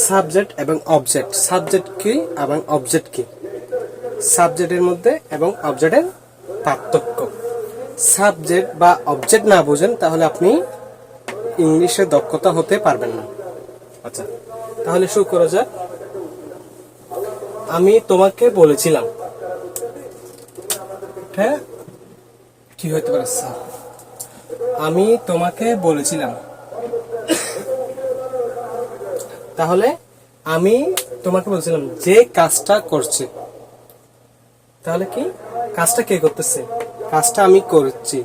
Subject এবং object. Subject কি এবং অবজেক্ট কি? সাবজেক্টের মধ্যে এবং অবজেক্টের পার্থক্য। সাবজেক্ট বা অবজেক্ট না বুঝেন তাহলে আপনি ইংলিশে দক্ষতা হতে পারবেন না। আচ্ছা, তাহলে শুরু করা যাক। আমি তোমাকে বলেছিলাম, হ্যাঁ কি হতে পারে স্যার? আমি তোমাকে বলেছিলাম, তাহলে আমি তোমাকে বলছিলাম যে কাজটা করছে, তাহলে কি কাজটা কে করতেছে? কাজটা আমি করছি।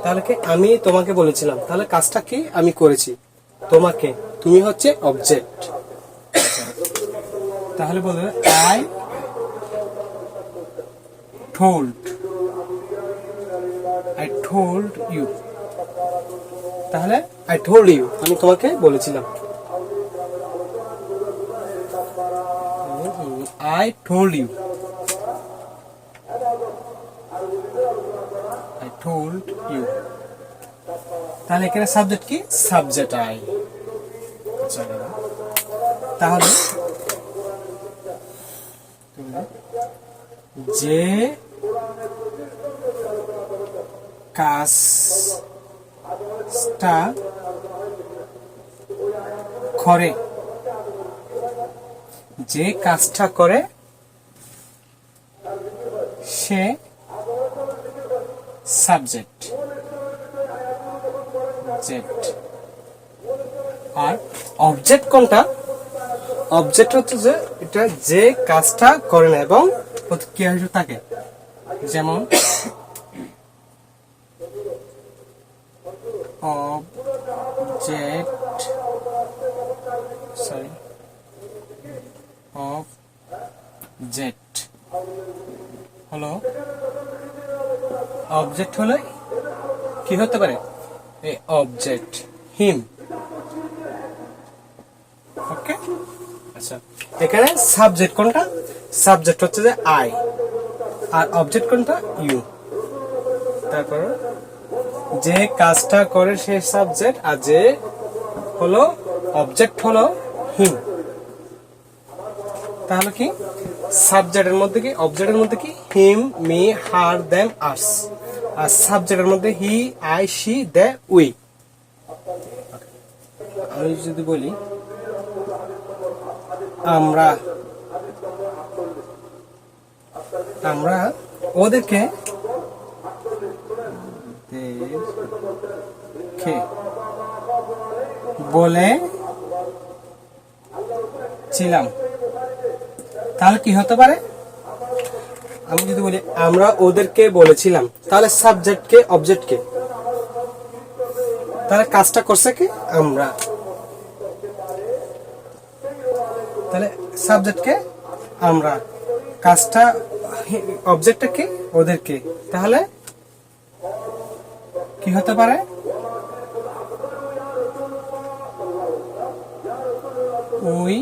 তাহলে কি আমি তোমাকে বলেছিলাম, তাহলে কাজটা কি আমি করেছি। তোমাকে, তুমি হচ্ছে অবজেক্ট। তাহলে বলবে আই টোল্ড ইউ। তাহলে আই টোল্ড ইউ, আমি তোমাকে বলেছিলাম। I told you. I told you. তাহলে এখানে সাবজেক্ট কি? Subject I. তাহলে যে কাজটা করে, যে কাজটা করে সে সাবজেক্ট। আর অবজেক্ট কোনটা? অবজেক্ট হচ্ছে যে এটা যে কাজটা করে না এবং প্রতিক্রিয়া হিসেবে থাকে। যেমন অবজেক্ট হলো, অবজেক্ট হলে কি হতে পারে? এই অবজেক্ট হিম। ওকে, আচ্ছা এখানে সাবজেক্ট কোনটা? সাবজেক্ট হচ্ছে যে আই, আর অবজেক্ট কোনটা? ইউ। তারপর যে কাজটা করে সে সাবজেক্ট, আর যে হলো অবজেক্ট হলো হিম। তাহলে কি সাবজেক্টের মধ্যে কি, অবজেক্টের মধ্যে কি? হিম, মি, হার, দেম, আস। আর সাবজেক্টের মধ্যে হি, আই, শি, দে, উই। আমি যদি বলি আমরা ওদেরকে বলেছিলাম, তাহলে কি হতে পারে? আমি যদি বলি আমরা ওদেরকে বলেছিলাম, তাহলে সাবজেক্ট কে, অবজেক্ট কে? তাহলে কাজটা করছে কি? আমরা। তাহলে সাবজেক্ট কে? আমরা। কাজটা, অবজেক্টটা কে? ওদেরকে। তাহলে কি হতে পারে? We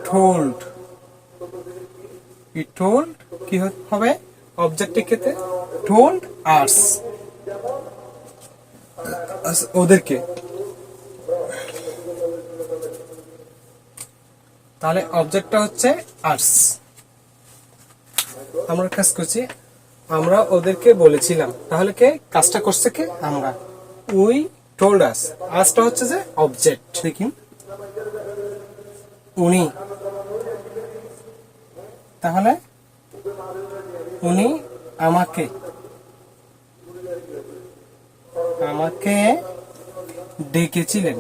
told. কি হবে? অবজেক্টের ক্ষেত্রে টোল্ড আস, ওদেরকে। তাহলে অবজেক্টটা হচ্ছে আস। আমরা কাজ করছি, আমরা ওদেরকে বলেছিলাম, তাহলে কে কাজটা করছে? কে? আমরা। উই টোল্ড আস, আসটা হচ্ছে যে অবজেক্ট। দেখি উনি, তাহলে উনি আমাকে ডেকেছিলেন।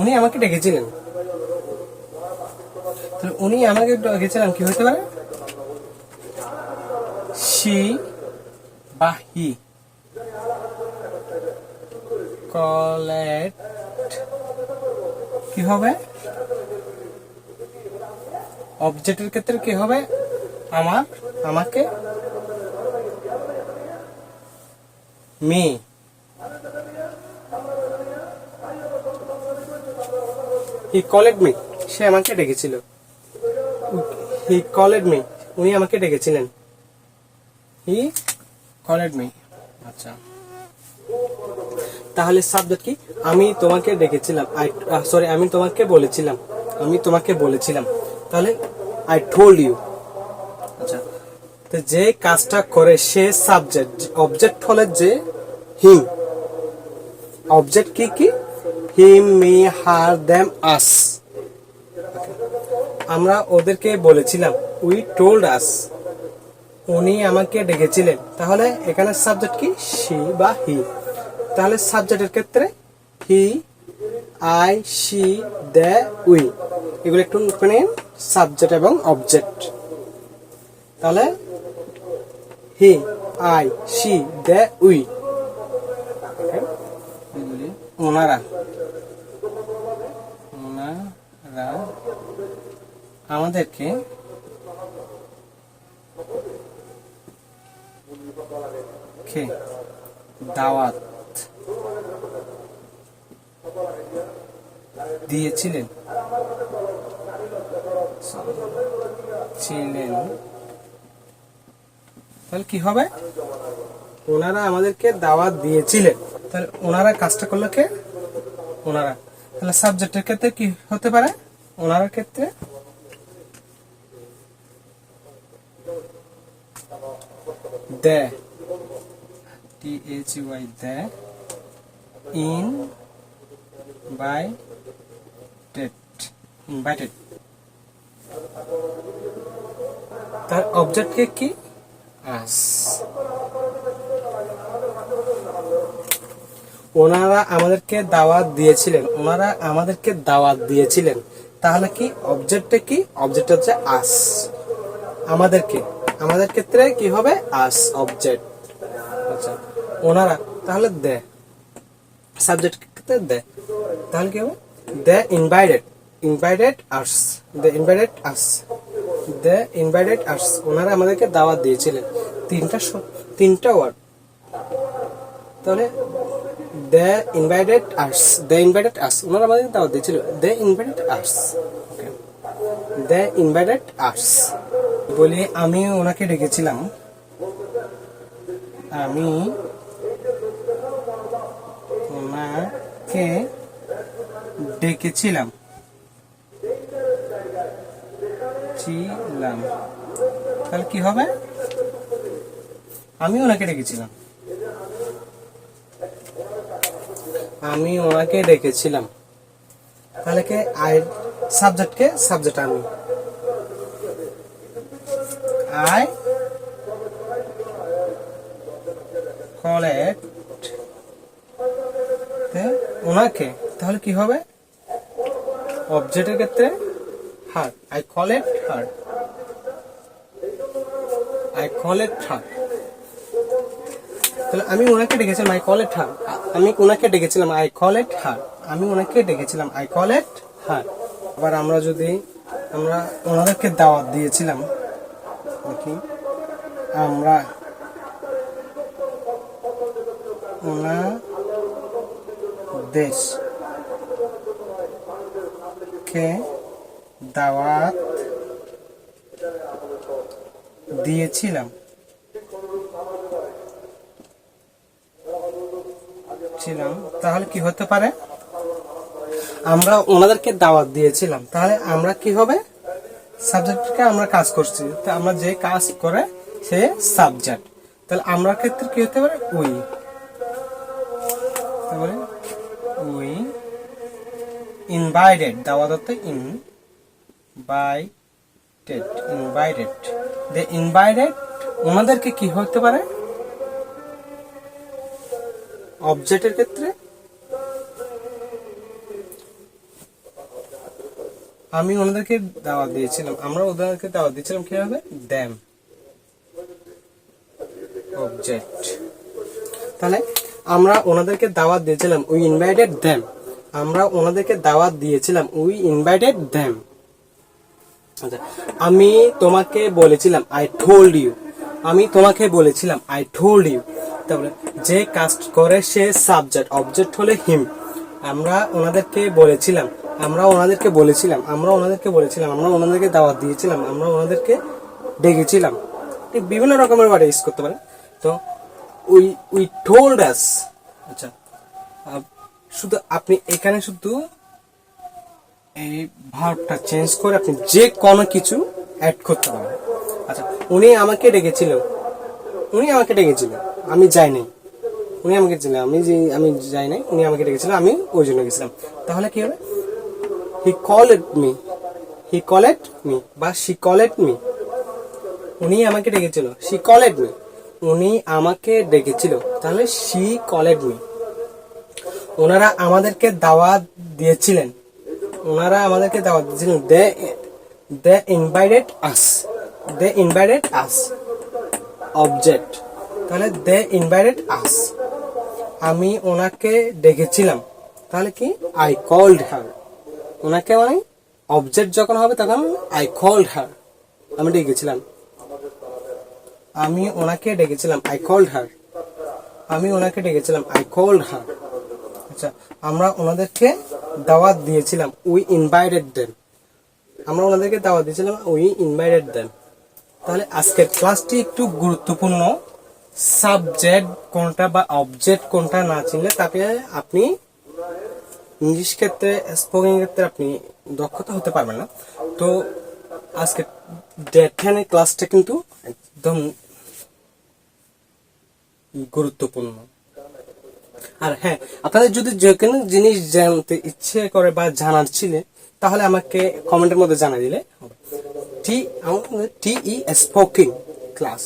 উনি আমাকে ডেকেছিলেন। তাহলে উনি আমাকে ডেকেছিলেন কি হতে পারে? শি বা হি কলেট। কি হবে? অবজেক্টের ক্ষেত্রে কি হবে? আমাকে মি। হি কলেড মি, সে আমাকে ডেকেছিল। হি কলেড মি, উনি আমাকে ডেকেছিলেন। হি কলেড মি। আচ্ছা, তাহলে সাবজেক্ট কি? আমি তোমাকে ডেকেছিলাম, আমি তোমাকে বলেছিলাম, তাহলে আই টোল্ড ইউ। আচ্ছা, তো যে কাজটা করে সে সাবজেক্ট, অবজেক্ট হলে যে হিম, অবজেক্ট কি কি? হিম, মি, হার, দেম, আস। আমরা ওদেরকে বলেছিলাম, উই টোল্ড আস। উনি আমাকে ডেকেছিলেন, তাহলে এখানে সাবজেক্ট কি? সি বা হি। তাহলে সাবজেক্টের ক্ষেত্রে হি, আই, সি, দে, উই, এগুলো একটু মানে সাবজেক্ট এবং অবজেক্ট। তাহলে হি, আই, সি, দে, উই, ওনারা আমাদেরকে দাওয়াত দিয়েছিলেন। তাহলে কি হবে? ওনারা আমাদেরকে দাওয়াত দিয়েছিলেন। তাহলে ওনারা কাজটা করলো কে? ওনারা। তাহলে সাবজেক্টের ক্ষেত্রে কি হতে পারে? ওনার ক্ষেত্রে দে, THY, দে, ইনভাইটেড। তার অবজেক্ট কি? আস। ওনারা আমাদেরকে দাওয়াত দিয়েছিলেন। তাহলে কি অবজেক্টে কি? অবজেক্ট হচ্ছে আস। আমাদের ক্ষেত্রে কি হবে? আস, অবজেক্ট। আচ্ছা, ওনারা, তাহলে দে, সাবজেক্ট ক্ষেত্রে দে। তাহলে কি হবে? They invited us. ওনারা আমাদেরকে দাওয়াত দিয়েছিলেন। তিনটা ওয়ার্ড। তাহলে দে ইনভাইটেড আস, ওনারা আমাদেরকে দাওয়াত দিয়েছিল। They invited us. বলি আমি ওনাকে ডেকেছিলাম। তাহলে কি হবে? আমি ওনাকে ডেকেছিলাম। তাহলে কে? সাবজেক্ট আমি। আই কলেড ওনাকে। তাহলে কি হবে? অবজেক্টের ক্ষেত্রে হার, আই কলেড হার। তাহলে আমি ওনাকে ডেকেছিলাম, আই কলেড হার। আবার আমরা ওনাদেরকে দাওয়াত দিয়েছিলাম, দেখি, আমরা ওনাদেরকে দাওয়াত দিয়েছিলাম। তাহলে কি হতে পারে? আমরা ওনাদেরকে দাওয়াত দিয়েছিলাম, তাহলে আমরা কি হবে? সাবজেক্টকে আমরা কাজ করছি, তো আমরা যে কাজ করে সে সাবজেক্ট। তাহলে আমরা ক্ষেত্রে কি হতে পারে? উই। তাহলে উই ইনভাইটেড, দাওয়াত হতে ইনভাইটেড। ওনাদেরকে কি হতে পারে? অবজেক্টের ক্ষেত্রে আমি ওনাদেরকে দাওয়াত দিয়েছিলাম, আমরা ওদেরকে দাওয়াত দিয়েছিলাম, কি হবে? Them, object. তাহলে আমরা ওনাদেরকে দাওয়াত দিয়েছিলাম, উই ইনভাইটেড দ্যাম। আচ্ছা, আমি তোমাকে বলেছিলাম, আই টোল্ড ইউ। তাহলে যে কাজ করে সে সাবজেক্ট, অবজেক্ট হলে হিম। আমরা ওনাদেরকে বলেছিলাম, আমরা ওনাদেরকে দাওয়াত দিয়েছিলাম, আমরা ওনাদেরকে ডেকেছিলাম। বিভিন্ন রকমের ওয়ার্ড ইউজ করতে পারেন। তো উই টোল্ড আস, আচ্ছা শুধু আপনি এখানে শুধু এই ভার্বটা চেঞ্জ করে আপনি যে কোনো কিছু অ্যাড করতে পারেন। আচ্ছা উনি আমাকে ডেকেছিল, আমি যাইনি। উনি আমাকে ছিলেন, আমি যাই নাই, উনি আমাকে ডেকেছিল, আমি ওই জন্য গেছিলাম। তাহলে কি হবে? হি কলেড মি বা শি কলেড মি। উনি আমাকে ডেকেছিল, শি কলেড মি। উনি আমাকে ডেকেছিল, তাহলে শি কলেড মি। ওনারা আমাদেরকে দাওয়াত দিয়েছিলেন, দে ইনভাইটেড আস। অবজেক্ট, তাহলে দে ইনভাইটেড আস। আমি ওনাকে ডেকেছিলাম, তাহলে কি? I called her. ওনাকে মানে অবজেক্ট যখন হবে তখন আই কল্ড হার, আমি ডেকেছিলাম। আমি ওনাকে ডেকেছিলাম, আই কল্ড হার। আচ্ছা আমরা ওনাদেরকে দাওয়াত দিয়েছিলাম, উই ইনভাইটেড দেম। তাহলে আজকের ক্লাসটি একটু গুরুত্বপূর্ণ। সাবজেক্ট কোনটা বা অবজেক্ট কোনটা না চিনলে তাকে আপনি ইংলিশ ক্ষেত্রে, স্পোকেন ক্ষেত্রে আপনি দক্ষতা হতে পারবেন না। তো আজকে দেখেন ক্লাসটা কিন্তু একদম গুরুত্বপূর্ণ। আর হ্যাঁ, আপনাদের যদি যে কোনো জিনিস জানতে ইচ্ছে করে বা জানার ছিল, তাহলে আমাকে কমেন্টের মধ্যে জানাই দিলে হবে। টি ই স্পোকিং ক্লাস।